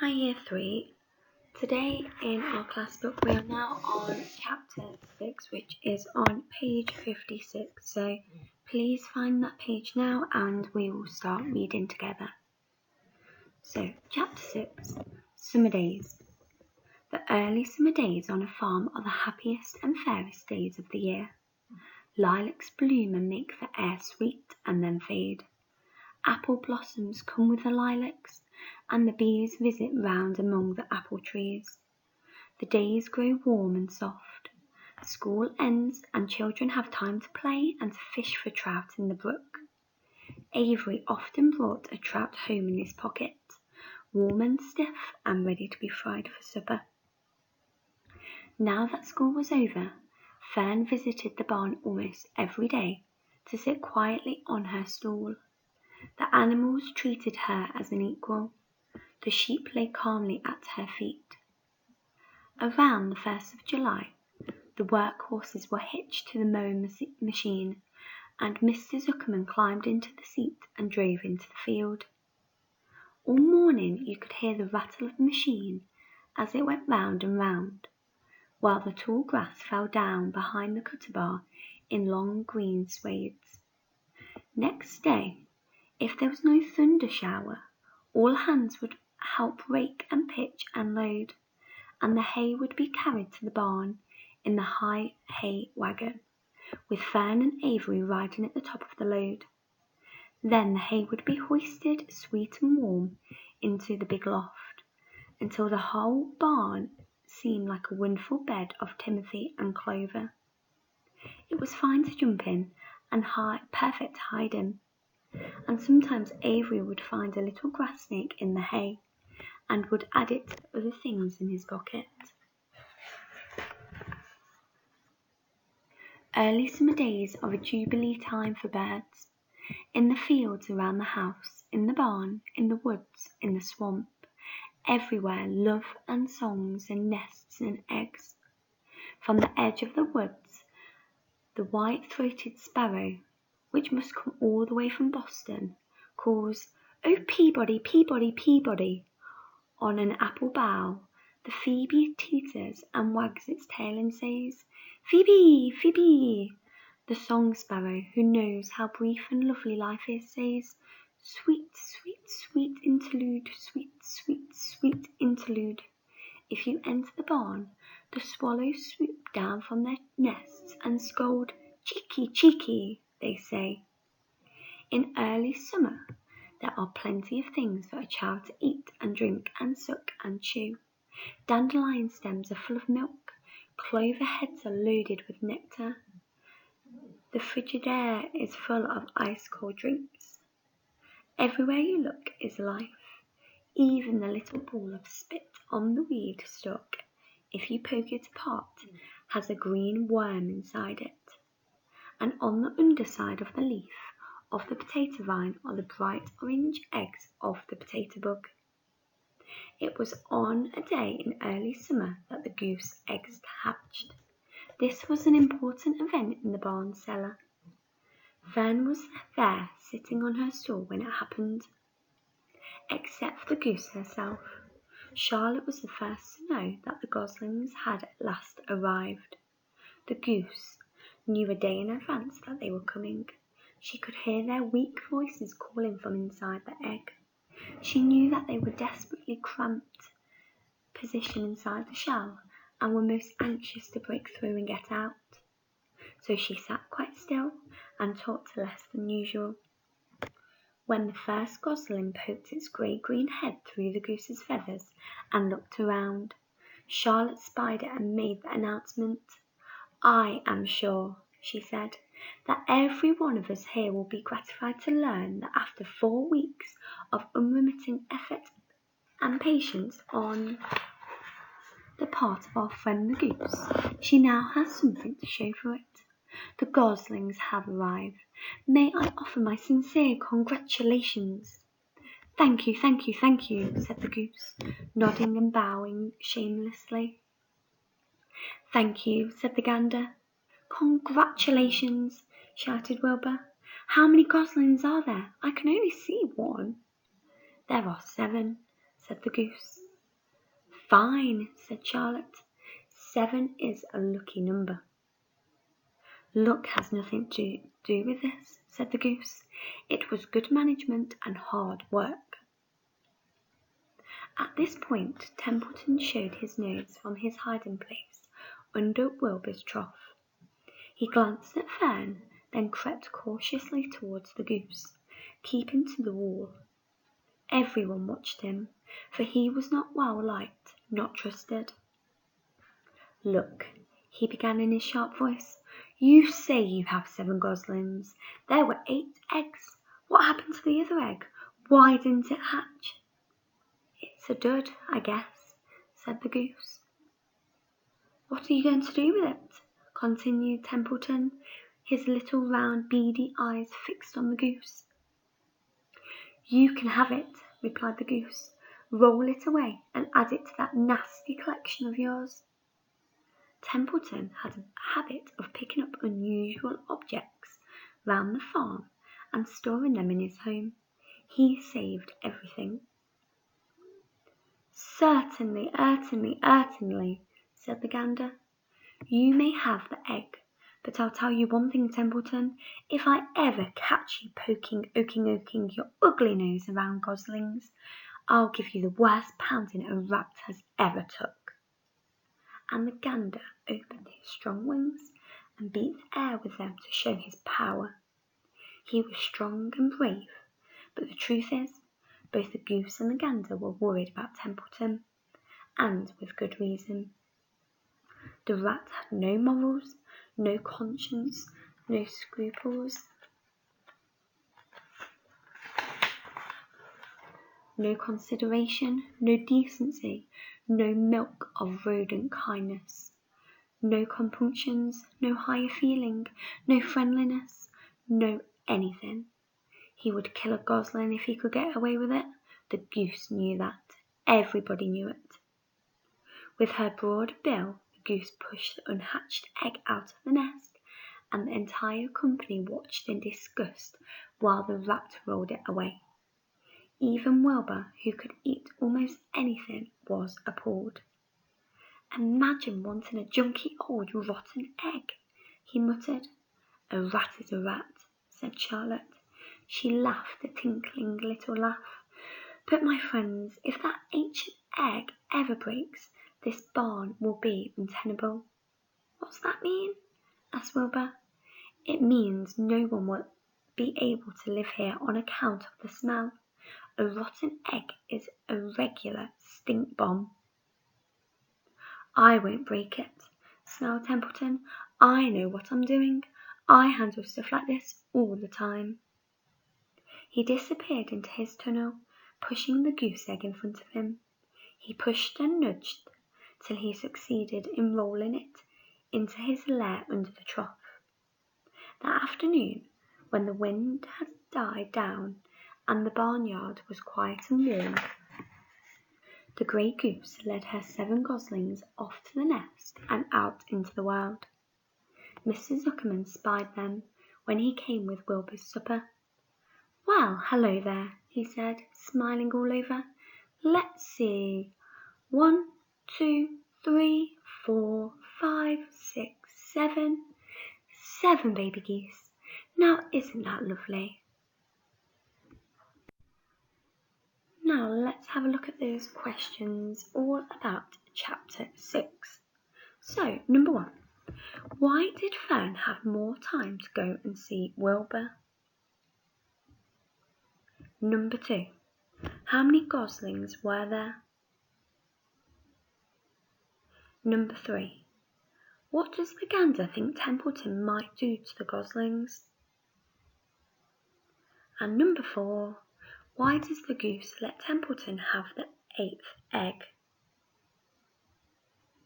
Hi Year 3. Today in our class book we are now on chapter 6, which is on page 56. So please find that page now and we will start reading together. So chapter 6, Summer Days. The early summer days on a farm are the happiest and fairest days of the year. Lilacs bloom and make the air sweet and then fade. Apple blossoms come with the lilacs, and the bees visit round among the apple trees. The days grow warm and soft. School ends, and children have time to play and to fish for trout in the brook. Avery often brought a trout home in his pocket, warm and stiff and ready to be fried for supper. Now that school was over, Fern visited the barn almost every day to sit quietly on her stool. The animals treated her as an equal. The sheep lay calmly at her feet. Around the 1st of July, the work horses were hitched to the mowing machine, and Mr. Zuckerman climbed into the seat and drove into the field. All morning you could hear the rattle of the machine as it went round and round, while the tall grass fell down behind the cutter bar in long green swathes. Next day, if there was no thunder shower, all hands would help rake and pitch and load, and the hay would be carried to the barn in the high hay wagon, with Fern and Avery riding at the top of the load. Then the hay would be hoisted, sweet and warm, into the big loft, until the whole barn seemed like a wonderful bed of timothy and clover. It was fine to jump in, and perfect to hide in. And sometimes Avery would find a little grass snake in the hay, and would add it to the other things in his pocket. Early summer days are a jubilee time for birds. In the fields around the house, in the barn, in the woods, in the swamp, everywhere love and songs and nests and eggs. From the edge of the woods, the white-throated sparrow, which must come all the way from Boston, calls, "Oh, Peabody, Peabody, Peabody!" On an apple bough, the phoebe teeters and wags its tail and says, "Phoebe, Phoebe!" The song sparrow, who knows how brief and lovely life is, says, "Sweet, sweet, sweet interlude, sweet, sweet, sweet interlude." If you enter the barn, the swallows swoop down from their nests and scold, "Cheeky, cheeky," they say. In early summer, there are plenty of things for a child to eat and drink and suck and chew. Dandelion stems are full of milk. Clover heads are loaded with nectar. The Frigidaire is full of ice-cold drinks. Everywhere you look is life. Even the little ball of spit on the weed stalk, if you poke it apart, has a green worm inside it. And on the underside of the leaf of the potato vine are the bright orange eggs of the potato bug. It was on a day in early summer that the goose eggs hatched. This was an important event in the barn cellar. Fern was there sitting on her stool when it happened. Except for the goose herself, Charlotte was the first to know that the goslings had at last arrived. The goose knew a day in advance that they were coming. She could hear their weak voices calling from inside the egg. She knew that they were desperately cramped position inside the shell and were most anxious to break through and get out. So she sat quite still and talked less than usual. When the first gosling poked its grey-green head through the goose's feathers and looked around, Charlotte spied it and made the announcement. "I am sure," she said, "that every one of us here will be gratified to learn that after 4 weeks of unremitting effort and patience on the part of our friend the goose, she now has something to show for it. The goslings have arrived. May I offer my sincere congratulations?" "Thank you, thank you, thank you," said the goose, nodding and bowing shamelessly. "Thank you," said the gander. "Congratulations!" shouted Wilbur. "How many goslings are there? I can only see 1. "There are 7," said the goose. Fine, said Charlotte. 7 is a lucky number. Luck has nothing to do with this, said the goose. It was good management and hard work. At this point, Templeton showed his nose from his hiding place under Wilbur's trough. He glanced at Fern, then crept cautiously towards the goose, keeping to the wall. Everyone watched him, for he was not well liked, not trusted. Look, he began in his sharp voice. You say you have 7 goslings. There were 8 eggs. What happened to the other egg? Why didn't it hatch? It's a dud, I guess, said the goose. What are you going to do with it? Continued Templeton, his little round beady eyes fixed on the goose. You can have it, replied the goose. Roll it away and add it to that nasty collection of yours. Templeton had a habit of picking up unusual objects round the farm and storing them in his home. He saved everything. Certainly, said the gander. You may have the egg, but I'll tell you one thing, Templeton. If I ever catch you oking your ugly nose around goslings, I'll give you the worst pounding a rat has ever took. And the gander opened his strong wings and beat the air with them to show his power. He was strong and brave, but the truth is, both the goose and the gander were worried about Templeton, and with good reason. The rat had no morals, no conscience, no scruples, no consideration, no decency, no milk of rodent kindness. No compunctions, no higher feeling, no friendliness, no anything. He would kill a gosling if he could get away with it. The goose knew that. Everybody knew it. With her broad bill, the goose pushed the unhatched egg out of the nest, and the entire company watched in disgust while the rat rolled it away. Even Wilbur, who could eat almost anything, was appalled. Imagine wanting a junky old rotten egg, he muttered. A rat is a rat, said Charlotte. She laughed a tinkling little laugh. But my friends, if that ancient egg ever breaks, this barn will be untenable. What's that mean? Asked Wilbur. It means no one will be able to live here on account of the smell. A rotten egg is a regular stink bomb. I won't break it, snarled Templeton. I know what I'm doing. I handle stuff like this all the time. He disappeared into his tunnel, pushing the goose egg in front of him. He pushed and nudged till he succeeded in rolling it into his lair under the trough. That afternoon, when the wind had died down and the barnyard was quiet and warm, the grey goose led her 7 goslings off to the nest and out into the world. Mr. Zuckerman spied them when he came with Wilbur's supper. Well, hello there, he said, smiling all over. Let's see. 1, 2, 3, 4, 5, 6, 7. 7 baby geese. Now isn't that lovely? Now let's have a look at those questions all about chapter 6. So, number 1. Why did Fern have more time to go and see Wilbur? Number 2. How many goslings were there? Number 3. What does the gander think Templeton might do to the goslings? And number 4. Why does the goose let Templeton have the 8th egg?